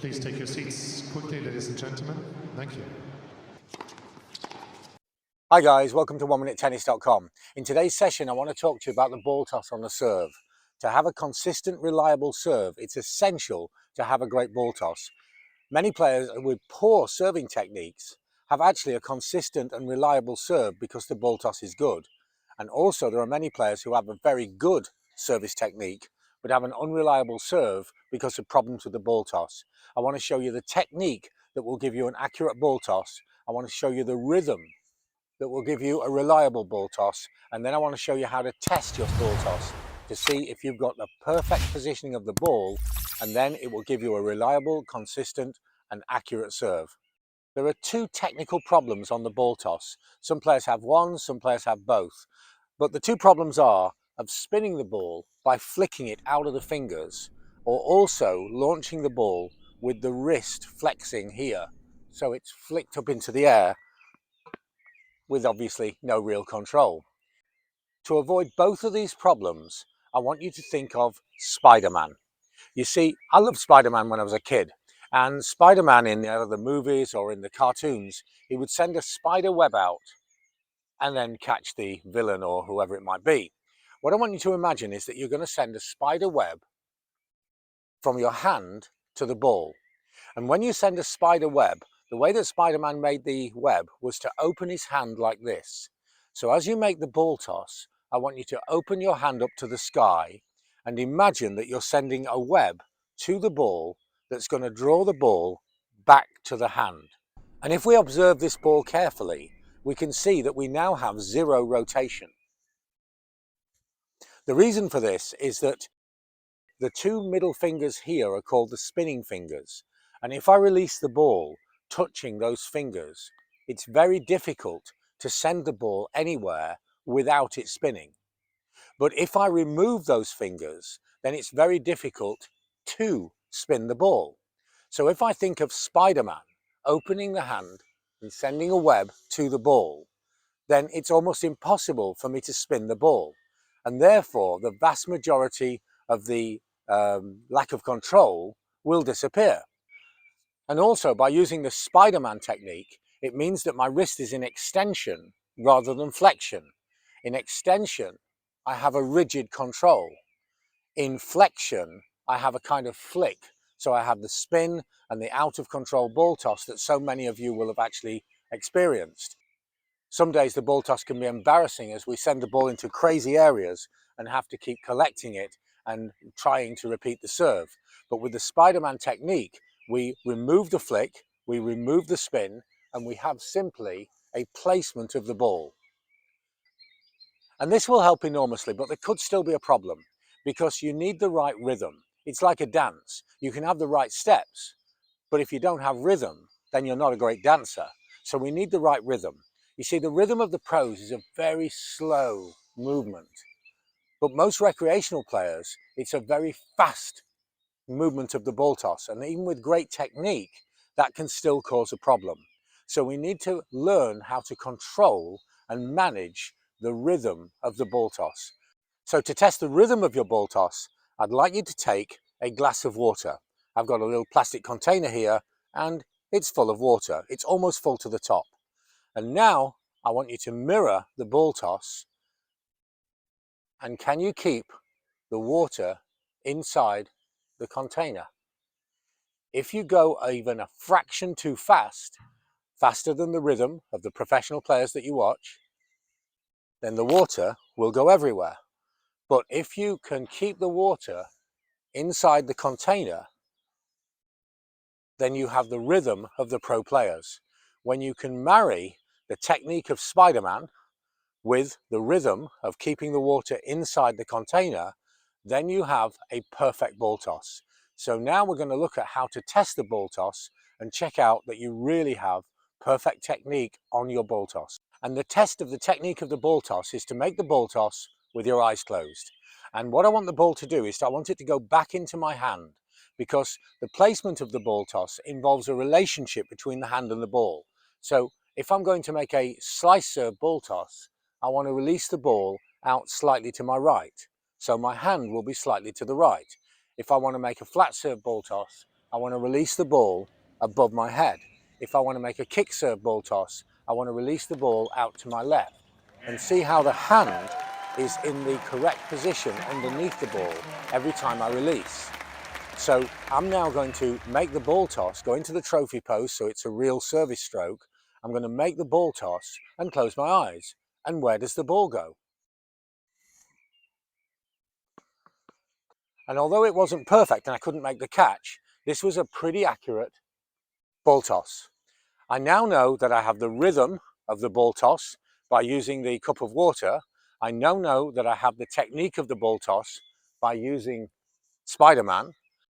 Please take your seats quickly, ladies and gentlemen. Thank you. Hi guys, welcome to 1minutetennis.com. In today's session, I want to talk to you about the ball toss on the serve. To have a consistent, reliable serve, it's essential to have a great ball toss. Many players with poor serving techniques have actually a consistent and reliable serve because the ball toss is good. And also there are many players who have a very good service technique but have an unreliable serve because of problems with the ball toss. I want to show you the technique that will give you an accurate ball toss. I want to show you the rhythm that will give you a reliable ball toss, and then I want to show you how to test your ball toss to see if you've got the perfect positioning of the ball, and then it will give you a reliable, consistent and accurate serve. There are two technical problems on the ball toss. Some players have one, some players have both, but the two problems are of spinning the ball by flicking it out of the fingers, or also launching the ball with the wrist flexing here, so it's flicked up into the air with obviously no real control. To avoid both of these problems, I want you to think of Spider-Man. You see, I loved Spider-Man when I was a kid, and Spider-Man in the movies or in the cartoons, he would send a spider web out and then catch the villain or whoever it might be. What I want you to imagine is that you're going to send a spider web from your hand to the ball. And when you send a spider web, the way that Spider-Man made the web was to open his hand like this. So as you make the ball toss, I want you to open your hand up to the sky and imagine that you're sending a web to the ball that's going to draw the ball back to the hand. And if we observe this ball carefully, we can see that we now have zero rotation. The reason for this is that the two middle fingers here are called the spinning fingers. And if I release the ball touching those fingers, it's very difficult to send the ball anywhere without it spinning. But if I remove those fingers, then it's very difficult to spin the ball. So if I think of Spider-Man opening the hand and sending a web to the ball, then it's almost impossible for me to spin the ball. And therefore, the vast majority of the lack of control will disappear. And also, by using the Spider-Man technique, it means that my wrist is in extension rather than flexion. In extension, I have a rigid control. In flexion, I have a kind of flick. So I have the spin and the out of control ball toss that so many of you will have actually experienced. Some days the ball toss can be embarrassing as we send the ball into crazy areas and have to keep collecting it and trying to repeat the serve. But with the Spider-Man technique, we remove the flick, we remove the spin, and we have simply a placement of the ball. And this will help enormously, but there could still be a problem because you need the right rhythm. It's like a dance. You can have the right steps, but if you don't have rhythm, then you're not a great dancer. So we need the right rhythm. You see, the rhythm of the pros is a very slow movement, but most recreational players, it's a very fast movement of the ball toss. And even with great technique, that can still cause a problem. So we need to learn how to control and manage the rhythm of the ball toss. So to test the rhythm of your ball toss, I'd like you to take a glass of water. I've got a little plastic container here and it's full of water. It's almost full to the top. And now I want you to mirror the ball toss. And can you keep the water inside the container? If you go even a fraction too fast, faster than the rhythm of the professional players that you watch, then the water will go everywhere. But if you can keep the water inside the container, then you have the rhythm of the pro players. When you can marry the technique of Spider-Man with the rhythm of keeping the water inside the container, then you have a perfect ball toss. So now we're going to look at how to test the ball toss and check out that you really have perfect technique on your ball toss. And the test of the technique of the ball toss is to make the ball toss with your eyes closed. And what I want the ball to do is I want it to go back into my hand, because the placement of the ball toss involves a relationship between the hand and the ball. So if I'm going to make a slice serve ball toss, I want to release the ball out slightly to my right. So my hand will be slightly to the right. If I want to make a flat serve ball toss, I want to release the ball above my head. If I want to make a kick serve ball toss, I want to release the ball out to my left. And see how the hand is in the correct position underneath the ball every time I release. So I'm now going to make the ball toss, go into the trophy post so it's a real service stroke. I'm going to make the ball toss and close my eyes. And where does the ball go? And although it wasn't perfect and I couldn't make the catch, this was a pretty accurate ball toss. I now know that I have the rhythm of the ball toss by using the cup of water. I now know that I have the technique of the ball toss by using Spider-Man.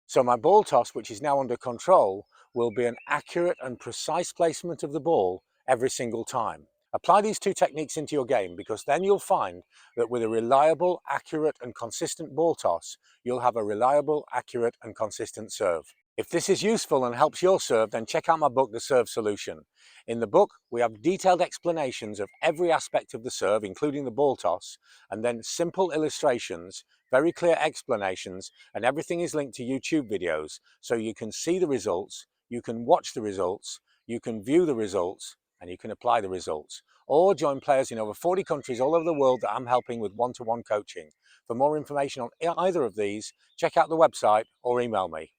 So my ball toss, which is now under control, will be an accurate and precise placement of the ball every single time. Apply these two techniques into your game, because then you'll find that with a reliable, accurate and consistent ball toss, you'll have a reliable, accurate and consistent serve. If this is useful and helps your serve, then check out my book, The Serve Solution. In the book, we have detailed explanations of every aspect of the serve, including the ball toss, and then simple illustrations, very clear explanations, and everything is linked to YouTube videos, so you can see the results, you can watch the results, you can view the results, and you can apply the results. Or join players in over 40 countries all over the world that I'm helping with one-to-one coaching. For more information on either of these, check out the website or email me.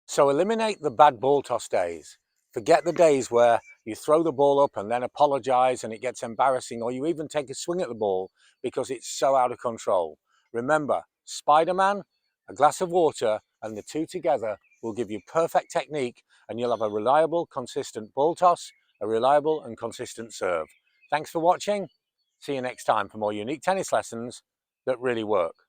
So eliminate the bad ball toss days. Forget the days where you throw the ball up and then apologize and it gets embarrassing, or you even take a swing at the ball because it's so out of control. Remember, Spider-Man, a glass of water, and the two together will give you perfect technique, and you'll have a reliable, consistent ball toss, a reliable and consistent serve. Thanks for watching. See you next time for more unique tennis lessons that really work.